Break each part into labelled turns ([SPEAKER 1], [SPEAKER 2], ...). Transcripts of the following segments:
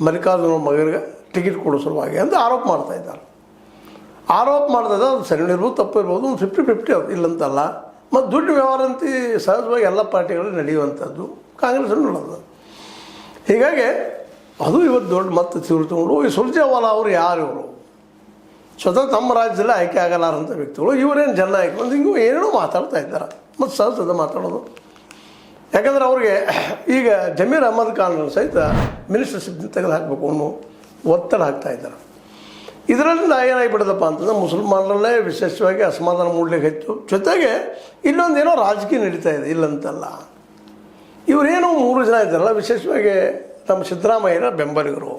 [SPEAKER 1] ಮಲ್ಲಿಕಾರ್ಜುನ ಮಗನಿಗೆ ಟಿಕೆಟ್ ಕೊಡೋ ಸಲುವಾಗಿ ಅಂತ ಆರೋಪ ಮಾಡ್ತಾ ಇದ್ದಾರೆ. ಆರೋಪ ಮಾಡ್ತಾ ಅದು ಸರಿ ಇರ್ಬೋದು ತಪ್ಪು ಇರ್ಬೋದು, ಒಂದು 50-50 ಅದು ಇಲ್ಲಂತಲ್ಲ. ಮತ್ತು ದುಡ್ಡು ವ್ಯವಹಾರ ಅಂತ ಸಹಜವಾಗಿ ಎಲ್ಲ ಪಾರ್ಟಿಗಳು ನಡೆಯುವಂಥದ್ದು, ಕಾಂಗ್ರೆಸ್ಸನ್ನು ನೋಡೋದು. ಹೀಗಾಗಿ ಅದು ಇವತ್ತು ದೊಡ್ಡ ಮತ್ತೆ ತಿರುತುಗಳು. ಈ ಸುರ್ಜೇವಾಲಾ ಅವರು ಯಾರು? ಇವರು ಸ್ವತಃ ತಮ್ಮ ರಾಜ್ಯದಲ್ಲಿ ಆಯ್ಕೆ ಆಗಲಾರಂಥ ವ್ಯಕ್ತಿಗಳು, ಇವರೇನು ಜನ ಆಯ್ಕೆ ಅಂತ ಹಿಂಗೂ ಏನೇನೋ ಮಾತಾಡ್ತಾ ಇದ್ದಾರೆ. ಮತ್ತು ಸಹಜದ ಮಾತಾಡೋದು, ಯಾಕಂದ್ರೆ ಅವ್ರಿಗೆ ಈಗ ಜಮೀರ್ ಅಹಮದ್ ಖಾನ್ ಸಹಿತ ಮಿನಿಸ್ಟರ್ಶಿಪ್ ತೆಗೆದು ಹಾಕಬೇಕು ಅನ್ನೋ ಒತ್ತಡ ಹಾಕ್ತಾ ಇದ್ದಾರೆ. ಇದರಿಂದ ಏನಾಗಿಬಿಡದಪ್ಪ ಅಂತಂದ್ರೆ ಮುಸಲ್ಮಾನರಲ್ಲೇ ವಿಶೇಷವಾಗಿ ಅಸಮಾಧಾನ ಮೂಡಲಿಕ್ಕೆ ಹೆಚ್ಚು. ಜೊತೆಗೆ ಇಲ್ಲೊಂದೇನೋ ರಾಜಕೀಯ ನಡೀತಾ ಇದೆ, ಇಲ್ಲಂತಲ್ಲ. ಇವರೇನೋ 3 ಜನ ಇದ್ದಾರಲ್ಲ, ವಿಶೇಷವಾಗಿ ನಮ್ಮ ಸಿದ್ದರಾಮಯ್ಯನ ಬೆಂಬಲಿಗರು.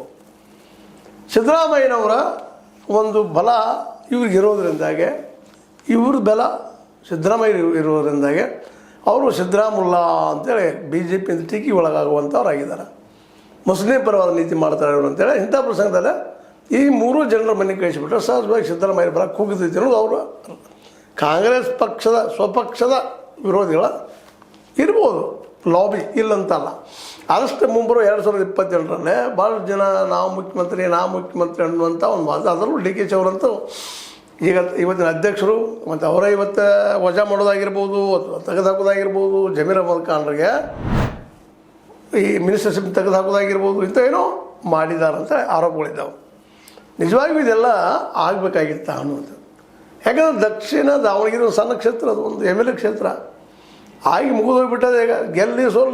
[SPEAKER 1] ಸಿದ್ದರಾಮಯ್ಯನವರ ಒಂದು ಬಲ ಇವ್ರಿಗೆ ಇರೋದ್ರಿಂದಾಗೆ, ಇವ್ರ ಬಲ ಸಿದ್ದರಾಮಯ್ಯ ಇರೋದ್ರಿಂದಾಗೆ ಅವರು ಸಿದ್ದರಾಮುಲ್ಲಾ ಅಂತೇಳಿ BJP ಅಂತ ಟೀಕೆ ಒಳಗಾಗುವಂಥವ್ರಾಗಿದ್ದಾರೆ. ಮುಸ್ಲಿಂ ಪರವಾದ ನೀತಿ ಮಾಡ್ತಾರೆ ಇವರು ಅಂತೇಳಿ. ಇಂಥ ಪ್ರಸಂಗದಲ್ಲಿ ಈ 3 ಜನರ ಮನೆ ಕಳಿಸಿಬಿಟ್ರೆ ಸಹಜವಾಗಿ ಸಿದ್ದರಾಮಯ್ಯ ಬರ ಕೂಗಿದೈತಿ ಅನ್ನೋದು ಅವರು ಕಾಂಗ್ರೆಸ್ ಪಕ್ಷದ ಸ್ವಪಕ್ಷದ ವಿರೋಧಿಗಳ ಇರ್ಬೋದು ಲಾಬಿ, ಇಲ್ಲಂತಲ್ಲ. ಆದಷ್ಟು ಮುಂಬರುವ 2028ರಲ್ಲಿ ಭಾಳಷ್ಟು ಜನ ನಾವು ಮುಖ್ಯಮಂತ್ರಿ ಅನ್ನುವಂಥ ಒಂದು ವಾದ. ಅದರಲ್ಲೂ DK ಅವರಂತೂ ಈಗ ಇವತ್ತಿನ ಅಧ್ಯಕ್ಷರು ಮತ್ತು ಅವರ ಇವತ್ತು ವಜಾ ಮಾಡೋದಾಗಿರ್ಬೋದು ಅಥವಾ ತೆಗೆದುಹಾಕೋದಾಗಿರ್ಬೋದು, ಜಮೀರ್ ಅಹಮದ್ ಖಾನ್ರಿಗೆ ಈ ಮಿನಿಸ್ಟರ್ಶಿಪ್ ತೆಗೆದುಹಾಕೋದಾಗಿರ್ಬೋದು, ಇಂಥ ಏನೋ ಮಾಡಿದಾರಂತ ಆರೋಪಗಳಿದ್ದಾವೆ. ನಿಜವಾಗಿಯೂ ಇದೆಲ್ಲ ಆಗಬೇಕಾಗಿತ್ತ ಅನ್ನುವಂಥದ್ದು. ಯಾಕಂದರೆ ದಕ್ಷಿಣ ದಾವಣಗೆರೆ ಒಂದು ಸಣ್ಣ ಕ್ಷೇತ್ರ, ಅದು ಒಂದು MLA ಕ್ಷೇತ್ರ ಆಗಿ ಮುಗಿದೋಗ್ಬಿಟ್ಟದೆ. ಈಗ ಗೆಲ್ಲಿ ಸೋಲ್